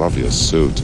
love your suit.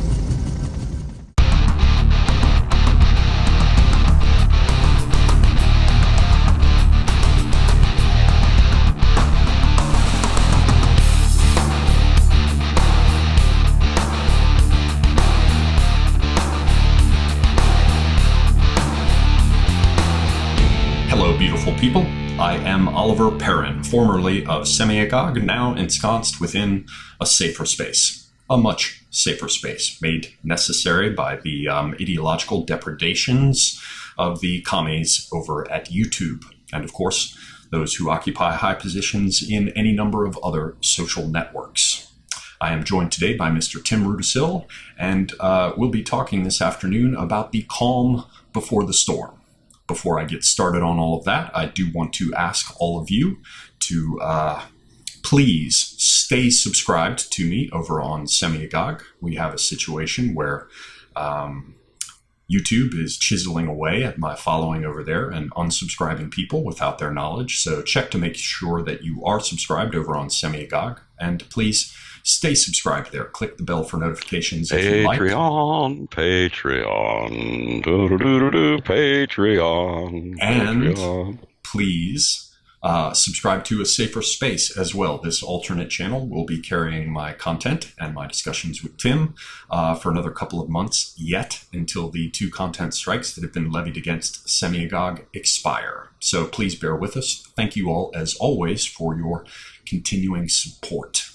Hello, beautiful people. I am Oliver Perrin, formerly of Semiagog, now ensconced within a safer space. A much safer space, made necessary by the ideological depredations of the commies over at YouTube, and of course, those who occupy high positions in any number of other social networks. I am joined today by Mr. Tim Rudisil, and we'll be talking this afternoon about the calm before the storm. Before I get started on all of that, I do want to ask all of you to please stay subscribed to me over on Semiagog. We have a situation where YouTube is chiseling away at my following over there and unsubscribing people without their knowledge. So check to make sure that you are subscribed over on Semiagog. And please stay subscribed there. Click the bell for notifications if you like. Patreon. Patreon. And please subscribe to A Safer Space as well. This alternate channel will be carrying my content and my discussions with Tim for another couple of months yet until the 2 content strikes that have been levied against Semiagog expire. So please bear with us. Thank you all, as always, for your continuing support.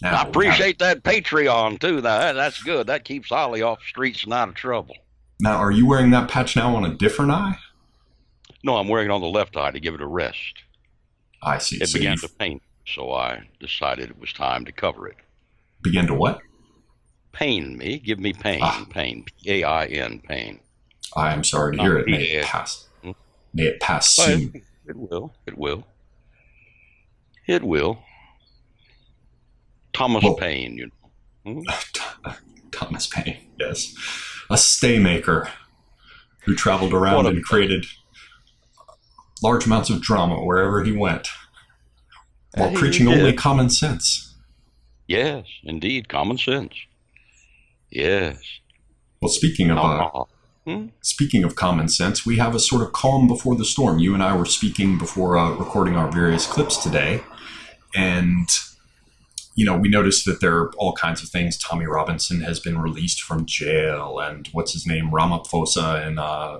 Now, I appreciate that Patreon, too. That's good. That keeps Ollie off the streets and out of trouble. Now, are you wearing that patch now on a different eye? No, I'm wearing it on the left eye to give it a rest. I see. It began to pain, so I decided it was time to cover it. Began to what? Pain me. Give me pain. Pain. P-A-I-N. Pain. I am sorry to hear it. May it pass. May it pass soon. It will. It will. It will. Thomas Paine, you know. Thomas Paine, yes. A staymaker who traveled around and created large amounts of drama wherever he went while preaching only common sense. Yes, indeed, common sense. Yes. Well, speaking of common sense, we have a sort of calm before the storm. You and I were speaking before recording our various clips today, and you know, we noticed that there are all kinds of things. Tommy Robinson has been released from jail, and what's his name, Ramaphosa in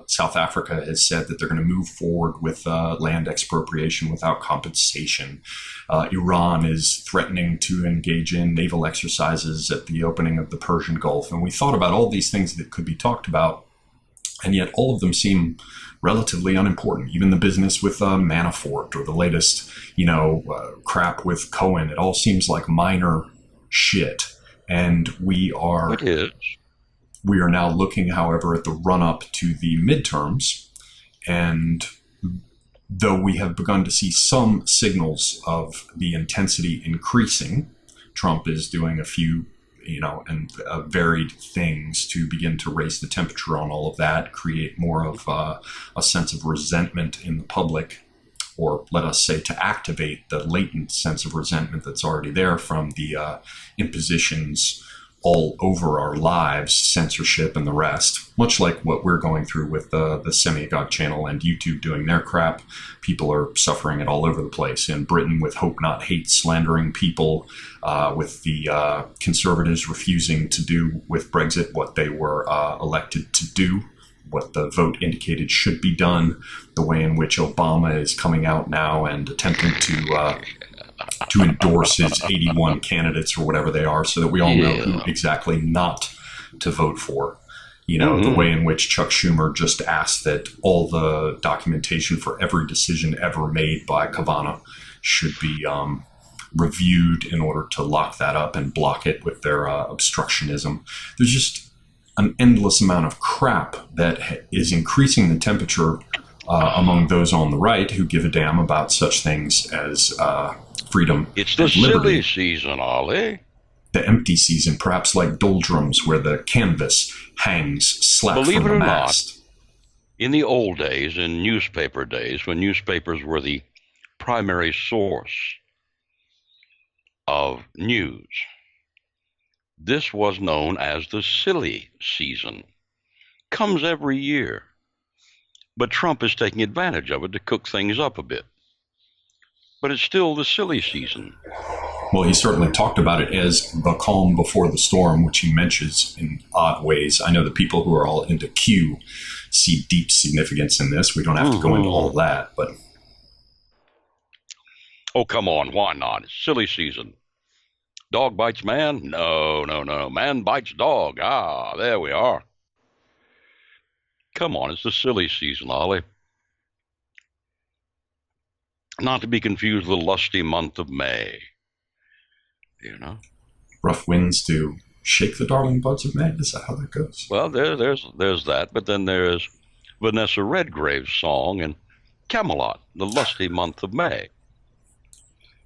South Africa has said that they're going to move forward with land expropriation without compensation. Iran is threatening to engage in naval exercises at the opening of the Persian Gulf. And we thought about all these things that could be talked about, and yet all of them seem relatively unimportant. Even the business with Manafort or the latest, crap with Cohen, it all seems like minor shit. And we are now looking, however, at the run-up to the midterms. And though we have begun to see some signals of the intensity increasing, Trump is doing a few varied things to begin to raise the temperature on all of that, create more of a sense of resentment in the public, or let us say to activate the latent sense of resentment that's already there from the impositions all over our lives, censorship and the rest. Much like what we're going through with the Semiagog channel and YouTube doing their crap, people are suffering it all over the place. In Britain, with Hope Not Hate slandering people, with the Conservatives refusing to do with Brexit what they were elected to do, what the vote indicated should be done, the way in which Obama is coming out now and attempting to endorse his 81 candidates or whatever they are, so that we all know who exactly not to vote for. The way in which Chuck Schumer just asked that all the documentation for every decision ever made by Kavanaugh should be reviewed in order to lock that up and block it with their obstructionism. There's just an endless amount of crap that is increasing the temperature among those on the right who give a damn about such things as freedom. It's the silly season, Ollie. The empty season, perhaps like doldrums where the canvas hangs slack from the mast. In the old days, in newspaper days, when newspapers were the primary source of news, This was known as the silly season. Comes every year. But Trump is taking advantage of it to cook things up a bit. But it's still the silly season. Well, he certainly talked about it as the calm before the storm, which he mentions in odd ways. I know the people who are all into Q see deep significance in this. We don't have to go into all that, but... Oh, come on. Why not? It's silly season. Dog bites man? No. Man bites dog. Ah, there we are. Come on, it's the silly season, Ollie. Not to be confused with the lusty month of May. You know? Rough winds to shake the darling buds of May? Is that how that goes? Well, there's that, but then there's Vanessa Redgrave's song in Camelot, the lusty month of May.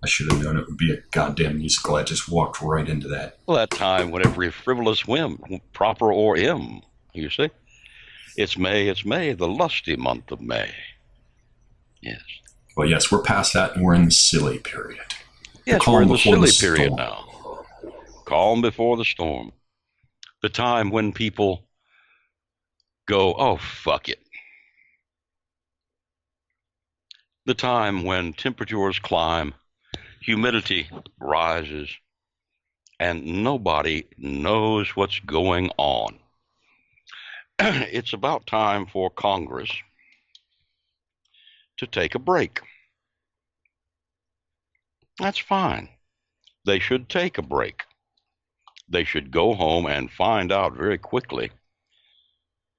I should have known it would be a goddamn musical. I just walked right into that. Well, that time when every frivolous whim, proper or im, you see? It's May, the lusty month of May. Yes. Well, yes, we're past that and we're in the silly period. Yes, we're in the silly period now. Calm before the storm. The time when people go, oh, fuck it. The time when temperatures climb, humidity rises, and nobody knows what's going on. It's about time for Congress to take a break. That's fine. They should take a break. They should go home and find out very quickly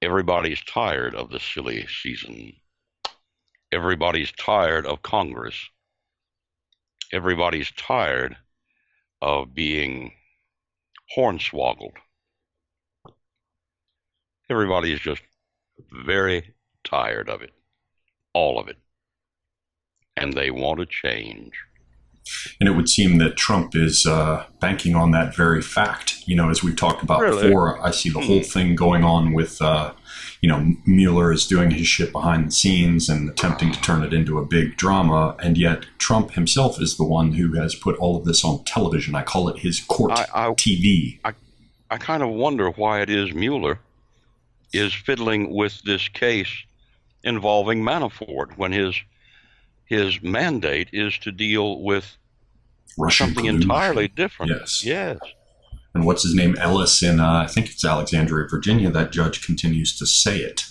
everybody's tired of the silly season. Everybody's tired of Congress. Everybody's tired of being hornswoggled. Everybody is just very tired of it. All of it. And they want to change. And it would seem that Trump is banking on that very fact. You know, as we've talked about before, I see the whole thing going on with, Mueller is doing his shit behind the scenes and attempting to turn it into a big drama. And yet Trump himself is the one who has put all of this on television. I call it his court TV. I kind of wonder why it is Mueller is fiddling with this case involving Manafort when his mandate is to deal with Russian something collusion. Entirely different. Yes. And what's his name? Ellis in, I think it's Alexandria, Virginia. That judge continues to say it,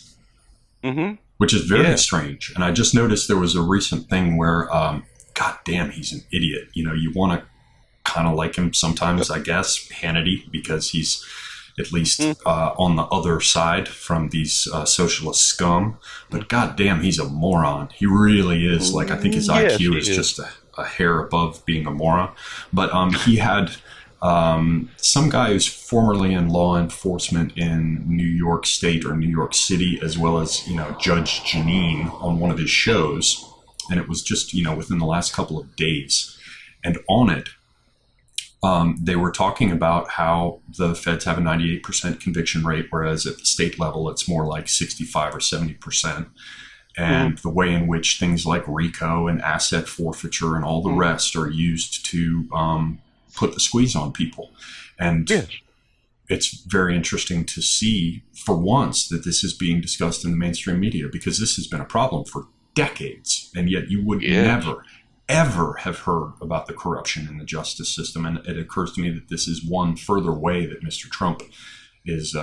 which is very strange. And I just noticed there was a recent thing where, God damn, he's an idiot. You know, you want to kind of like him sometimes, I guess, Hannity, because he's at least on the other side from these socialist scum. But God damn, he's a moron. He really is. Like, I think his IQ is just a hair above being a moron. But he had some guy who's formerly in law enforcement in New York State or New York City, as well as, Judge Janine on one of his shows. And it was just, within the last couple of days. And on it, they were talking about how the feds have a 98% conviction rate, whereas at the state level, it's more like 65 or 70%. And the way in which things like RICO and asset forfeiture and all the rest are used to put the squeeze on people. And it's very interesting to see, for once, that this is being discussed in the mainstream media, because this has been a problem for decades. And yet you would never, ever have heard about the corruption in the justice system. And it occurs to me that this is one further way that Mr. Trump is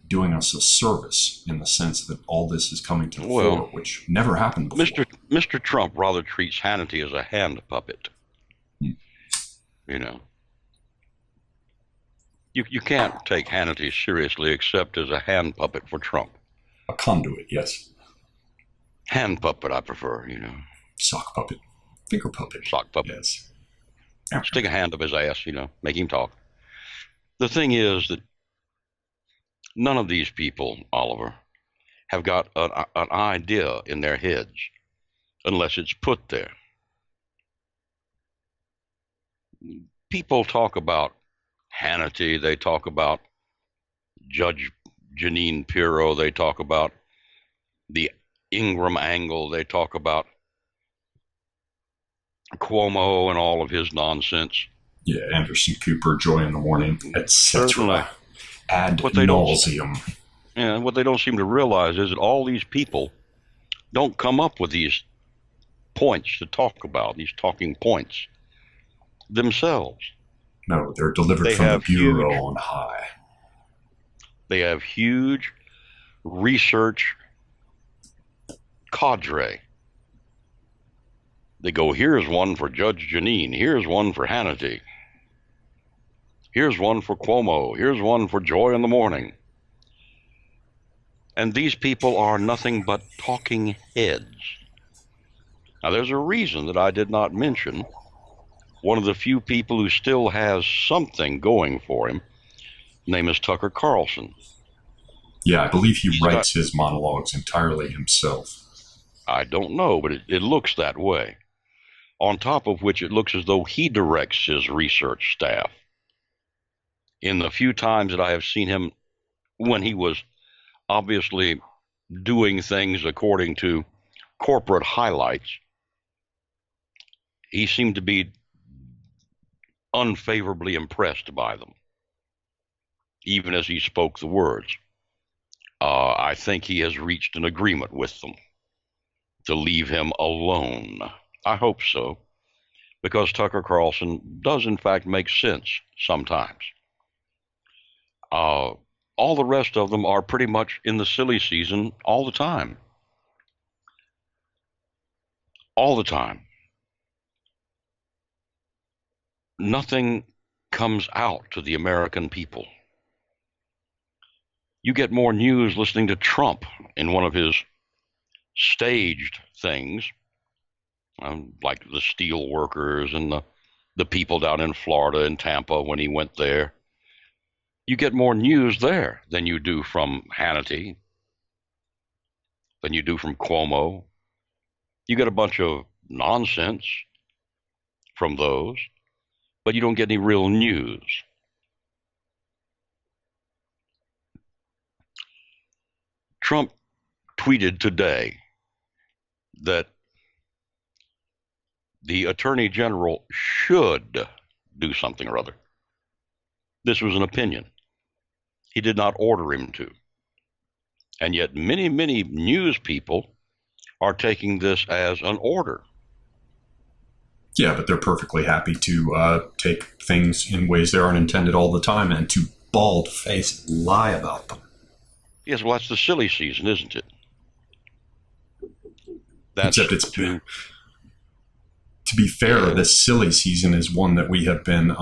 doing us a service, in the sense that all this is coming to the fore, which never happened before. Mr. Trump rather treats Hannity as a hand puppet. You can't take Hannity seriously except as a hand puppet for Trump. A conduit, yes. Hand puppet, I prefer, Sock puppet. Finger puppet. Sock puppet. Yes. Stick a hand up his ass, make him talk. The thing is that none of these people, Oliver, have got an idea in their heads unless it's put there. People talk about Hannity, they talk about Judge Janine Pirro, they talk about the Ingram angle, they talk about Cuomo and all of his nonsense. Yeah, Anderson Cooper, Joy in the Morning, Certainly. etc. Ad What they don't, nauseum. what they don't seem to realize is that all these people don't come up with these points to talk about, these talking points themselves. No, they're delivered They from the have Bureau huge, on high. they have huge research cadre. They go, here's one for Judge Jeanine, here's one for Hannity, here's one for Cuomo, here's one for Joy in the Morning. And these people are nothing but talking heads. Now, there's a reason that I did not mention one of the few people who still has something going for him. His name is Tucker Carlson. Yeah, I believe he writes his monologues entirely himself. I don't know, but it looks that way. On top of which, it looks as though he directs his research staff. In the few times that I have seen him when he was obviously doing things according to corporate highlights, he seemed to be unfavorably impressed by them, even as he spoke the words. I think he has reached an agreement with them to leave him alone. I hope so, because Tucker Carlson does in fact make sense sometimes. All the rest of them are pretty much in the silly season all the time. All the time. Nothing comes out to the American people. You get more news listening to Trump in one of his staged things, like the steel workers and the people down in Florida and Tampa when he went there. You get more news there than you do from Hannity, than you do from Cuomo. You get a bunch of nonsense from those, but you don't get any real news. Trump tweeted today that the Attorney General should do something or other. This was an opinion. He did not order him to. And yet many, many news people are taking this as an order. Yeah, but they're perfectly happy to take things in ways they aren't intended all the time and to bald-faced lie about them. Yes, well, that's the silly season, isn't it? That's except it's to be fair, this silly season is one that we have been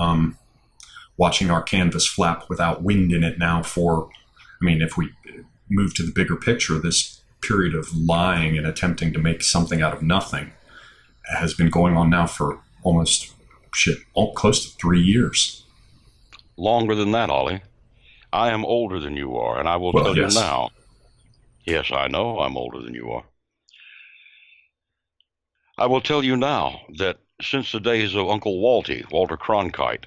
watching our canvas flap without wind in it now for, I mean, if we move to the bigger picture, this period of lying and attempting to make something out of nothing has been going on now for almost, close to 3 years. Longer than that, Ollie. I am older than you are, and I will tell you now. Yes, I know I'm older than you are. I will tell you now that since the days of Uncle Walter Cronkite,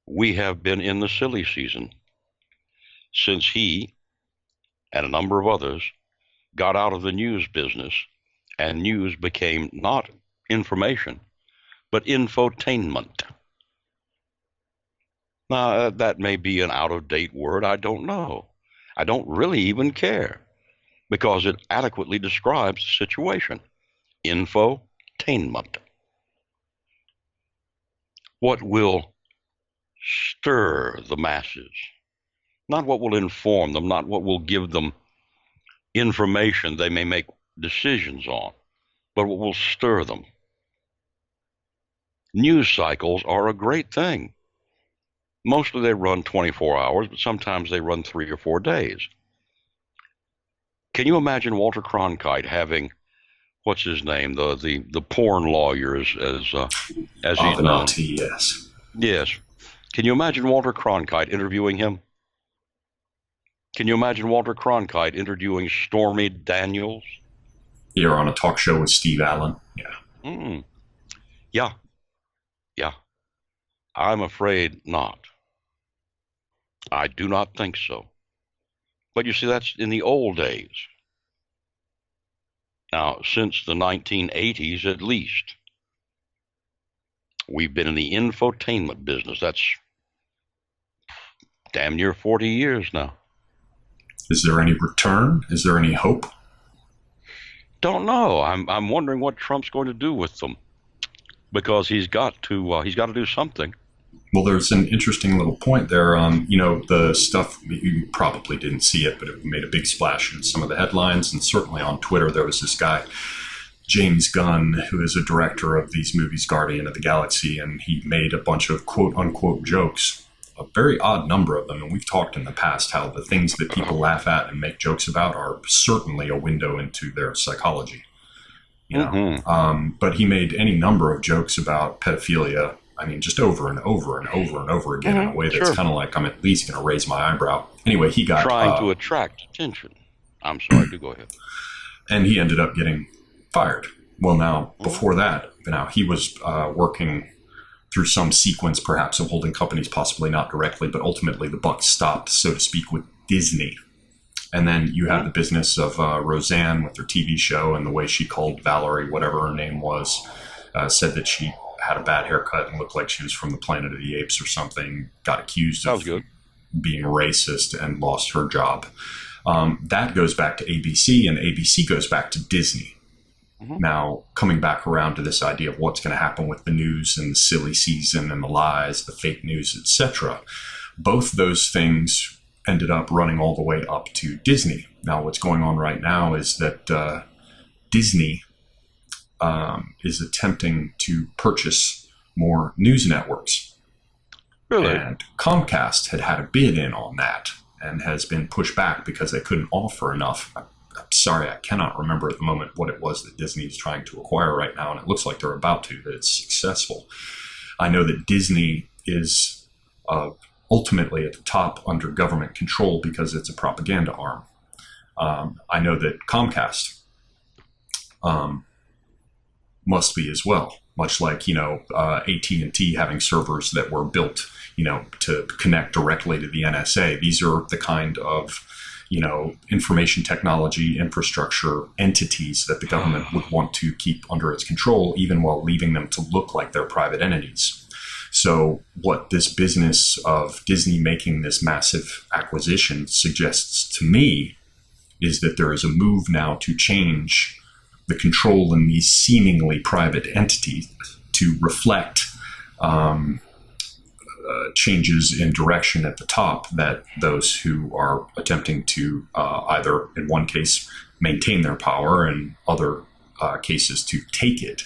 we have been in the silly season since he and a number of others got out of the news business and news became not information, but infotainment. Now, that may be an out-of-date word. I don't know. I don't really even care because it adequately describes the situation. Infotainment. What will stir the masses? Not what will inform them, not what will give them information they may make decisions on, but what will stir them. News cycles are a great thing. Mostly they run 24 hours, but sometimes they run 3 or 4 days. Can you imagine Walter Cronkite having, what's his name, the porn lawyer as he's known? Yes. Yes. Can you imagine Walter Cronkite interviewing him? Can you imagine Walter Cronkite interviewing Stormy Daniels? You're on a talk show with Steve Allen. Yeah. Yeah. I'm afraid not. I do not think so. But you see, that's in the old days. Now, since the 1980s at least, We've been in the infotainment business. That's damn near 40 years now. Is there any return? Is there any hope? Don't know. I'm wondering what Trump's going to do with them, because he's got to do something. Well, there's an interesting little point there. The stuff, you probably didn't see it, but it made a big splash in some of the headlines, and certainly on Twitter there was this guy, James Gunn, who is a director of these movies, Guardian of the Galaxy, and he made a bunch of quote-unquote jokes, a very odd number of them, and we've talked in the past how the things that people laugh at and make jokes about are certainly a window into their psychology. But he made any number of jokes about pedophilia, I mean, just over and over and over and over again in a way that's kind of like, I'm at least going to raise my eyebrow. Anyway, he got... Trying to attract attention. I'm sorry, do go ahead. And he ended up getting fired. Well, now, before that, he was working through some sequence, perhaps, of holding companies, possibly not directly, but ultimately the buck stopped, so to speak, with Disney. And then you have the business of Roseanne with her TV show, and the way she called Valerie, whatever her name was, said that she had a bad haircut and looked like she was from the Planet of the Apes or something, got accused of being racist and lost her job. That goes back to ABC, and ABC goes back to Disney. Now, coming back around to this idea of what's going to happen with the news and the silly season and the lies, the fake news, etc., both those things ended up running all the way up to Disney. Now, what's going on right now is that Disney is attempting to purchase more news networks. Really? And Comcast had a bid in on that and has been pushed back because they couldn't offer enough. I'm sorry, I cannot remember at the moment what it was that Disney is trying to acquire right now, and it looks like they're about to, that it's successful. I know that Disney is ultimately at the top under government control because it's a propaganda arm. I know that Comcast must be as well, much like, AT&T having servers that were built, to connect directly to the NSA. These are the kind of, information technology infrastructure entities that the government would want to keep under its control, even while leaving them to look like they're private entities. So what this business of Disney making this massive acquisition suggests to me is that there is a move now to change the control in these seemingly private entities to reflect changes in direction at the top that those who are attempting to either, in one case, maintain their power, and other cases to take it.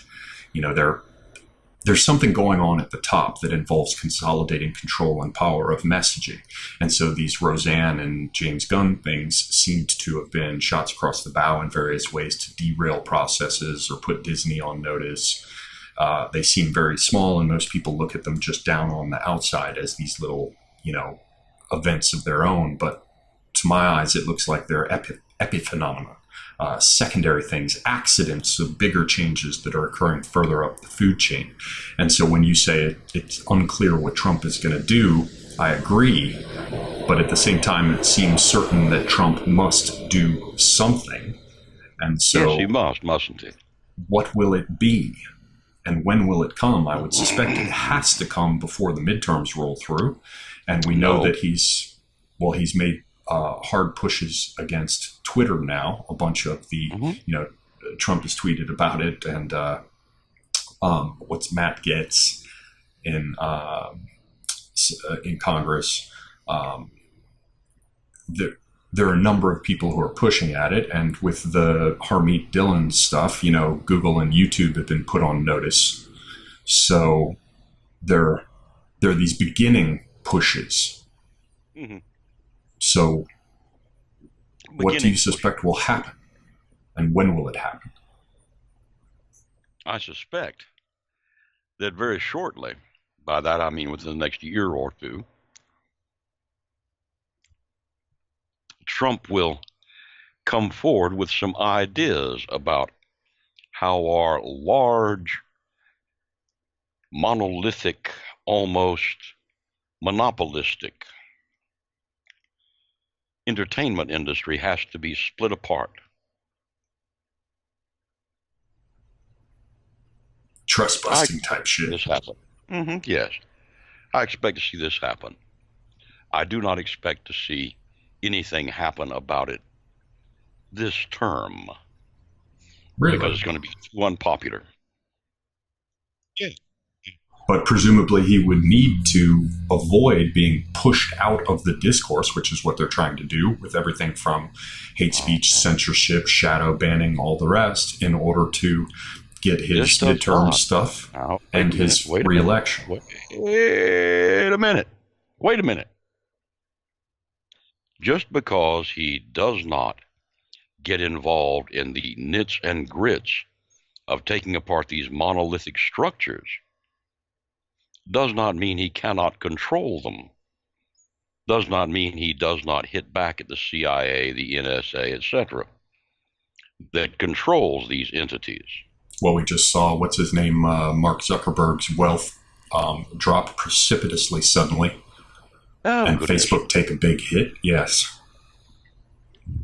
There's something going on at the top that involves consolidating control and power of messaging. And so these Roseanne and James Gunn things seemed to have been shots across the bow in various ways to derail processes or put Disney on notice. They seem very small, and most people look at them just down on the outside as these little, events of their own. But to my eyes, it looks like they're epiphenomena. Secondary things, accidents of bigger changes that are occurring further up the food chain. And so when you say it's unclear what Trump is going to do, I agree. But at the same time, it seems certain that Trump must do something. And so, yes, he mustn't he? What will it be? And when will it come? I would suspect it has to come before the midterms roll through. And we know that he's made hard pushes against Twitter now. A bunch of the, Trump has tweeted about it, and what's Matt Gaetz in Congress. There are a number of people who are pushing at it, and with the Harmeet Dillon stuff, Google and YouTube have been put on notice. So there are these beginning pushes. Mm-hmm. So what do you suspect will happen? And when will it happen? I suspect that very shortly, by that I mean within the next year or two, Trump will come forward with some ideas about how our large, monolithic, almost monopolistic entertainment industry has to be split apart. Trust busting type shit. This happened. Yes, I expect to see this happen. I do not expect to see anything happen about it this term because Really? it's going to be too unpopular. Yeah. But presumably he would need to avoid being pushed out of the discourse, which is what they're trying to do with everything from hate speech, censorship, shadow banning, all the rest, in order to get his This does midterm not. stuff Now, wait and a minute. his Wait a minute. reelection. Wait a minute. Wait a minute. Just because he does not get involved in the nits and grits of taking apart these monolithic structures does not mean he cannot control them. Does not mean he does not hit back at the CIA, the NSA, etc., that controls these entities. Well, we just saw, what's his name, Mark Zuckerberg's wealth drop precipitously suddenly, and Goodness. Facebook take a big hit. Yes.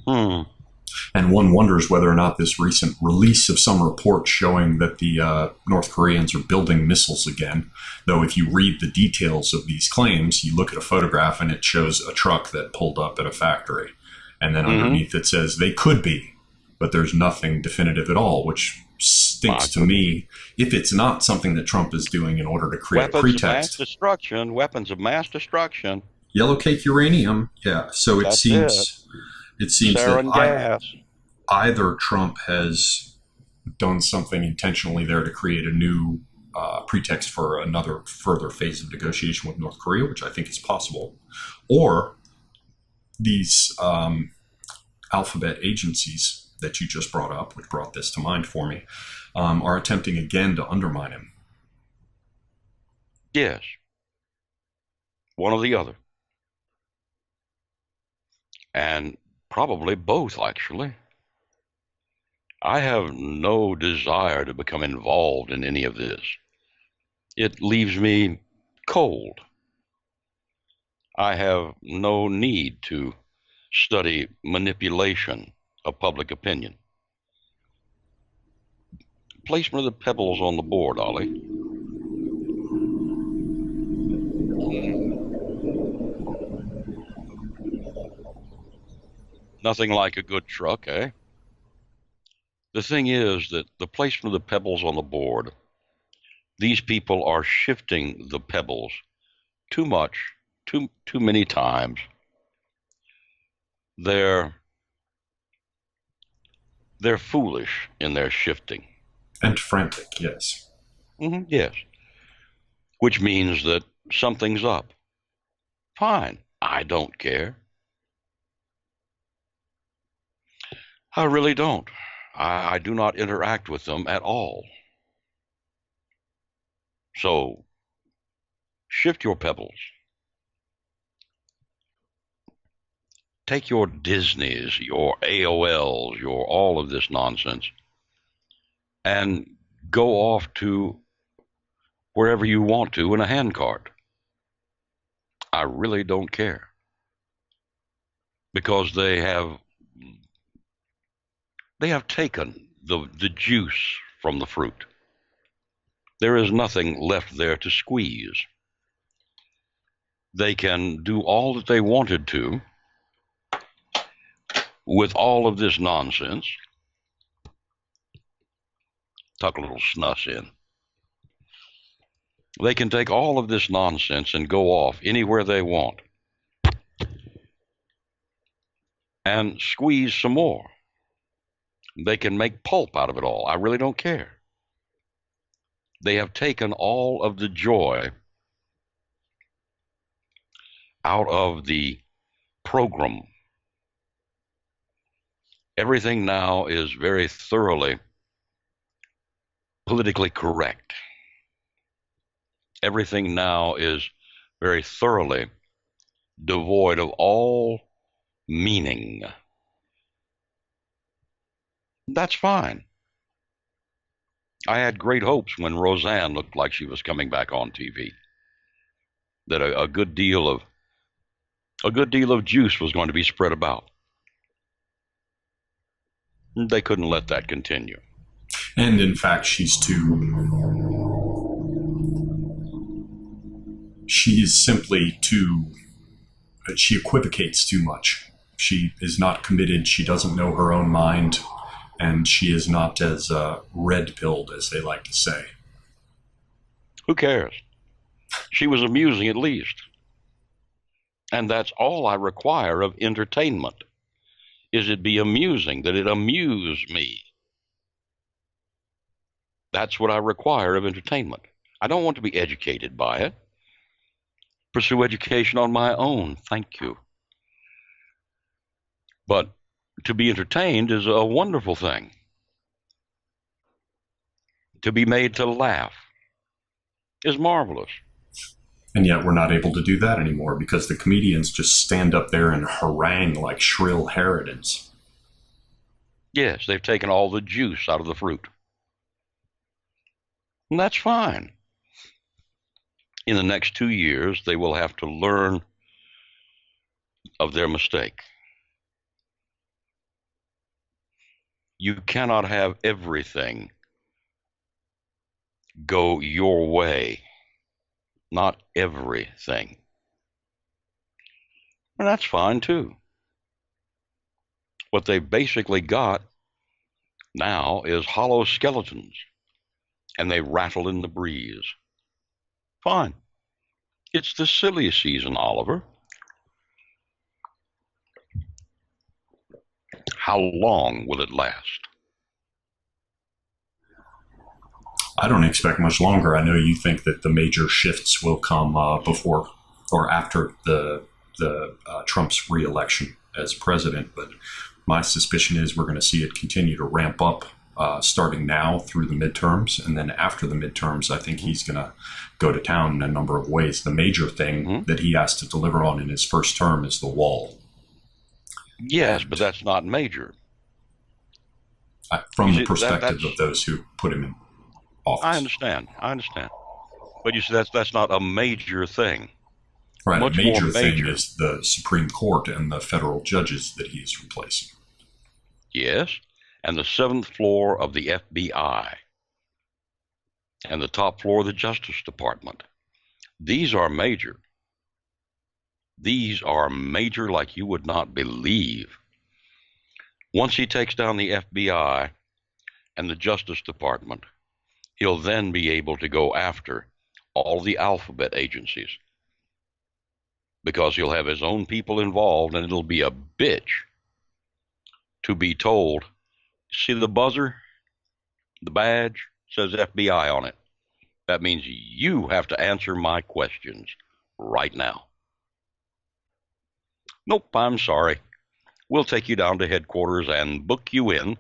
Hmm. And one wonders whether or not this recent release of some reports showing that the North Koreans are building missiles again, though if you read the details of these claims, you look at a photograph and it shows a truck that pulled up at a factory. And then underneath it says they could be, but there's nothing definitive at all, which stinks to me if it's not something that Trump is doing in order to create a pretext. Weapons of mass destruction. Weapons of mass destruction. Yellow cake uranium. Yeah. So it seems Sarin that gas. either Trump has done something intentionally there to create a new pretext for another further phase of negotiation with North Korea, which I think is possible, or these alphabet agencies that you just brought up, which brought this to mind for me, are attempting again to undermine him. Yes. One or the other. And probably both, actually. I have no desire to become involved in any of this. It leaves me cold. I have no need to study manipulation of public opinion. Placement of the pebbles on the board, Ollie. Nothing like a good truck, eh? The thing is that the placement of the pebbles on the board, these people are shifting the pebbles too much, too many times. They're foolish in their shifting. And frantic, yes. Yes. Which means that something's up. Fine. I don't care. I really don't. I do not interact with them at all. So, shift your pebbles. Take your Disneys, your AOLs, your all of this nonsense, and go off to wherever you want to in a handcart. I really don't care. Because they have taken the juice from the fruit. There is nothing left there to squeeze. They can do all that they wanted to with all of this nonsense. Tuck a little snus in. They can take all of this nonsense and go off anywhere they want and squeeze some more. They can make pulp out of it all. I really don't care. They have taken all of the joy out of the program. Everything now is very thoroughly politically correct. Everything now is very thoroughly devoid of all meaning. That's fine. I had great hopes when Roseanne looked like she was coming back on TV, that a good deal of juice was going to be spread about. They couldn't let that continue. And in fact, she's too She's simply too, she equivocates too much. She is not committed. She doesn't know her own mind. And she is not as red-pilled as they like to say. Who cares? She was amusing at least. And that's all I require of entertainment, is it be amusing, that it amuse me. That's what I require of entertainment. I don't want to be educated by it. Pursue education on my own, thank you. But to be entertained is a wonderful thing. To be made to laugh is marvelous. And yet we're not able to do that anymore because the comedians just stand up there and harangue like shrill harridans. Yes, they've taken all the juice out of the fruit. And that's fine. In the next 2 years, they will have to learn of their mistake. You cannot have everything go your way. Not everything. And that's fine too. What they basically got now is hollow skeletons, and they rattle in the breeze. Fine. It's the silly season, Oliver. How long will it last? I don't expect much longer. I know you think that the major shifts will come before or after the Trump's reelection as president, but my suspicion is we're going to see it continue to ramp up starting now through the midterms, and then after the midterms, I think he's going to go to town in a number of ways. The major thing that he has to deliver on in his first term is the wall. Yes, but that's not major. From the perspective of those who put him in office. I understand. But you see, that's not a major thing. Right, a major thing is the Supreme Court and the federal judges that he's replacing. Yes, and the 7th floor of the FBI and the top floor of the Justice Department. These are major. These are major like you would not believe. Once he takes down the FBI and the Justice Department, he'll then be able to go after all the alphabet agencies, because he'll have his own people involved, and it'll be a bitch to be told, see the buzzer, the badge says FBI on it. That means you have to answer my questions right now. Nope, I'm sorry. We'll take you down to headquarters and book you in,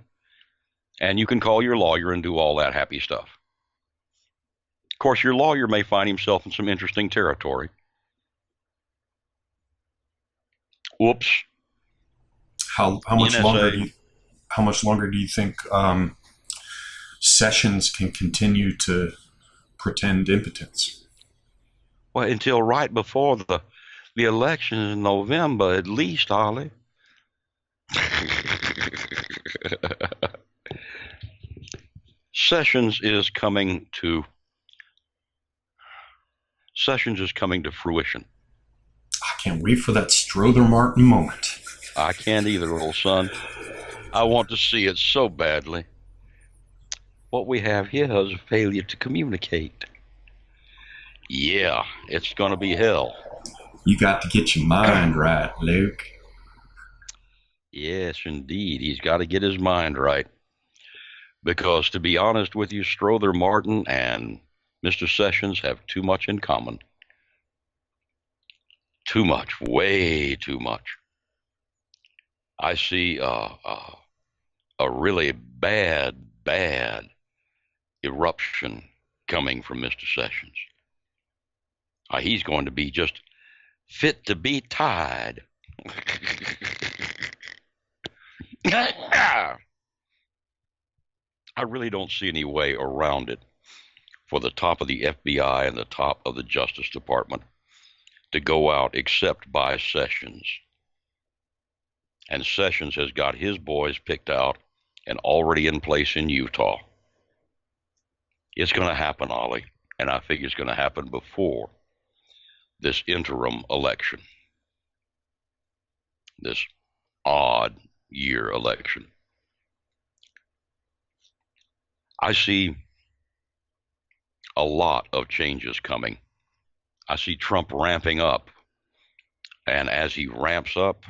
and you can call your lawyer and do all that happy stuff. Of course, your lawyer may find himself in some interesting territory. Whoops. How much longer do you think Sessions can continue to pretend impotence? Well, until right before the election in November, at least, Ollie. Sessions is coming to fruition. I can't wait for that Strother Martin moment. I can't either, old son. I want to see it so badly. What we have here is a failure to communicate. Yeah, it's going to be hell. You got to get your mind right, Luke. Yes, indeed. He's got to get his mind right. Because, to be honest with you, Strother Martin and Mr. Sessions have too much in common. Too much, way too much. I see a really bad eruption coming from Mr. Sessions. He's going to be just fit to be tied. I really don't see any way around it for the top of the FBI and the top of the Justice Department to go out except by Sessions. And Sessions has got his boys picked out and already in place in Utah. It's going to happen, Ollie, and I figure it's going to happen before this interim election, this odd year election. I see a lot of changes coming. I see Trump ramping up. And as he ramps up,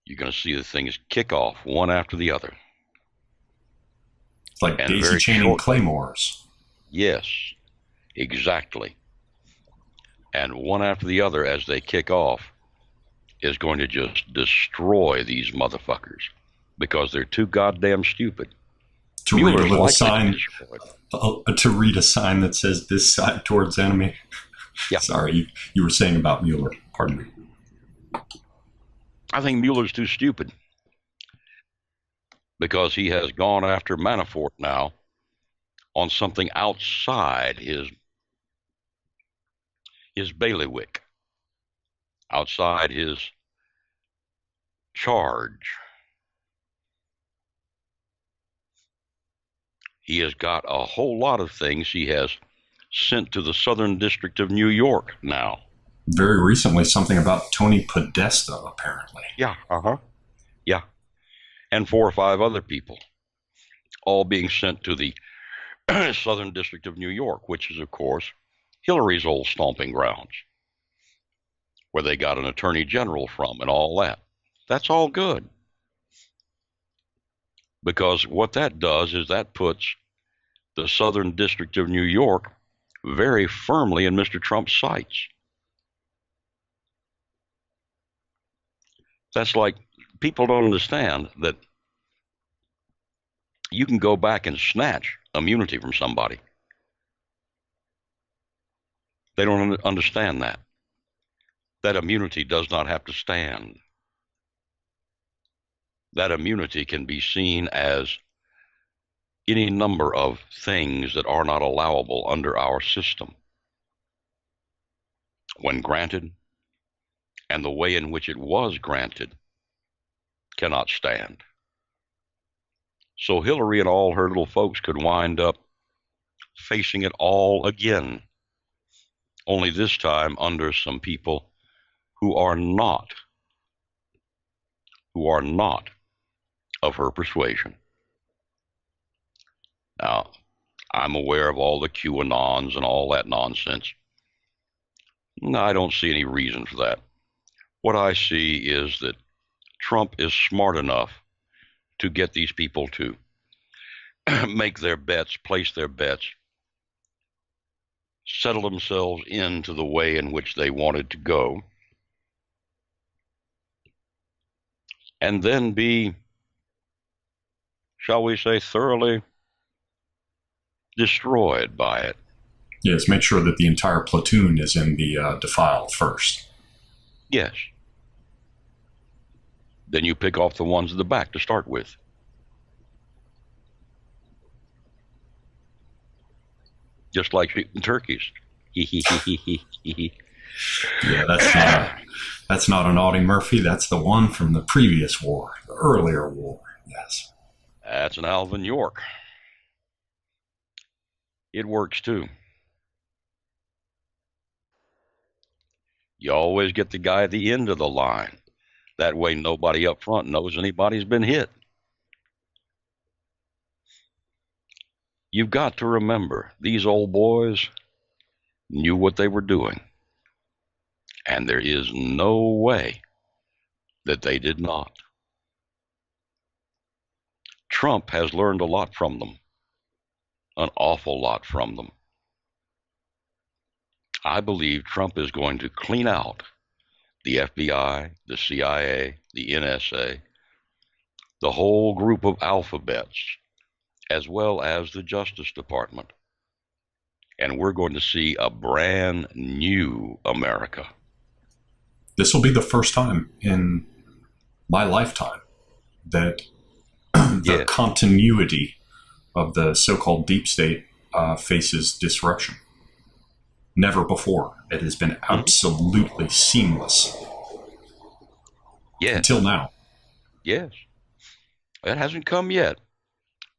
you're going to see the things kick off one after the other. It's like and daisy chaining claymores. Yes, exactly. And one after the other, as they kick off, is going to just destroy these motherfuckers because they're too goddamn stupid. To read a little sign, to read a sign that says "This side towards enemy." Yeah. Sorry, you were saying about Mueller. Pardon me. I think Mueller's too stupid because he has gone after Manafort now on something outside his bailiwick, outside his charge. He has got a whole lot of things he has sent to the Southern District of New York now. Very recently, something about Tony Podesta, apparently. Yeah, yeah. And 4 or 5 other people, all being sent to the Southern District of New York, which is, of course, Hillary's old stomping grounds, where they got an attorney general from and all that. That's all good. Because what that does is that puts the Southern District of New York very firmly in Mr. Trump's sights. That's like, people don't understand that you can go back and snatch immunity from somebody. They don't understand that. That immunity does not have to stand. That immunity can be seen as any number of things that are not allowable under our system when granted, and the way in which it was granted cannot stand. So Hillary and all her little folks could wind up facing it all again, only this time under some people who are not of her persuasion. Now, I'm aware of all the QAnons and all that nonsense. No, I don't see any reason for that. What I see is that Trump is smart enough to get these people to make their bets, place their bets, settle themselves into the way in which they wanted to go, and then be, shall we say, thoroughly destroyed by it. Yes, make sure that the entire platoon is in the defile first. Yes. Then you pick off the ones at the back to start with. Just like shooting turkeys. Yeah, that's not an Audie Murphy. That's the one from the previous war, the earlier war. Yes. That's an Alvin York. It works too. You always get the guy at the end of the line. That way nobody up front knows anybody's been hit. You've got to remember, these old boys knew what they were doing. And there is no way that they did not. Trump has learned a lot from them. An awful lot from them. I believe Trump is going to clean out the FBI, the CIA, the NSA, the whole group of alphabets, as well as the Justice Department. And we're going to see a brand new America. This will be the first time in my lifetime that the continuity of the so-called deep state faces disruption. Never before. It has been absolutely seamless. Yes. Until now. Yes. It hasn't come yet.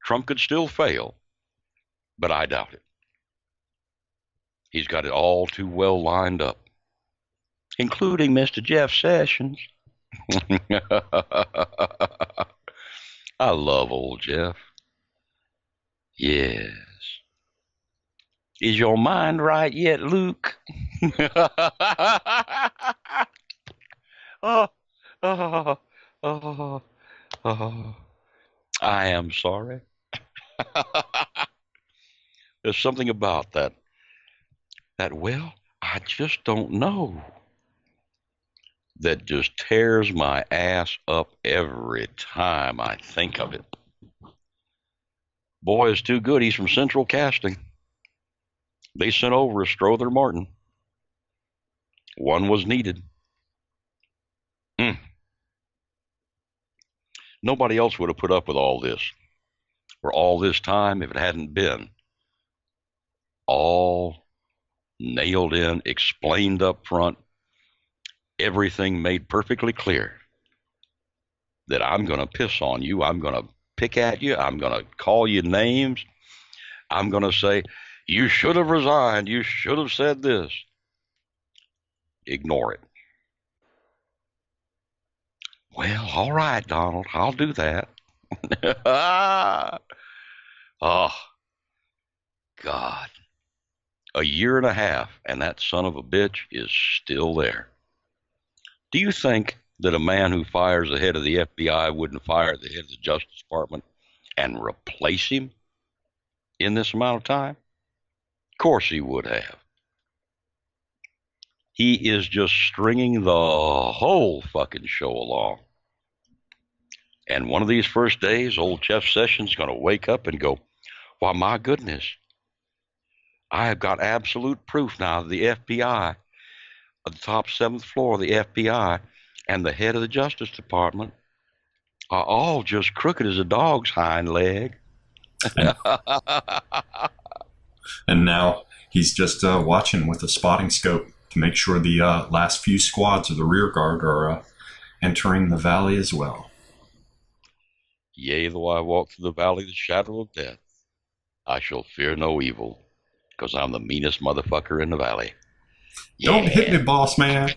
Trump could still fail, but I doubt it. He's got it all too well lined up, including Mr. Jeff Sessions. I love old Jeff. Yes. Is your mind right yet, Luke? Oh, oh, oh, oh. I am sorry. There's something about that, well, I just don't know, that just tears my ass up every time I think of it. Boy is too good. He's from Central Casting. They sent over a Strother Martin. One was needed. Nobody else would have put up with all this for all this time if it hadn't been all nailed in, explained up front, everything made perfectly clear that I'm going to piss on you. I'm going to pick at you. I'm going to call you names. I'm going to say, you should have resigned. You should have said this. Ignore it. Well, all right, Donald, I'll do that. Oh, God. A year and a half, and that son of a bitch is still there. Do you think that a man who fires the head of the FBI wouldn't fire the head of the Justice Department and replace him in this amount of time? Of course he would have. He is just stringing the whole fucking show along. And one of these first days, old Jeff Sessions is going to wake up and go, why, my goodness, I have got absolute proof now that the FBI, at the top 7th floor of the FBI, and the head of the Justice Department are all just crooked as a dog's hind leg. And now he's just watching with a spotting scope to make sure the last few squads of the rear guard are entering the valley as well. Yea, though I walk through the valley of the shadow of death, I shall fear no evil, because I'm the meanest motherfucker in the valley. Yeah. Don't hit me, boss man.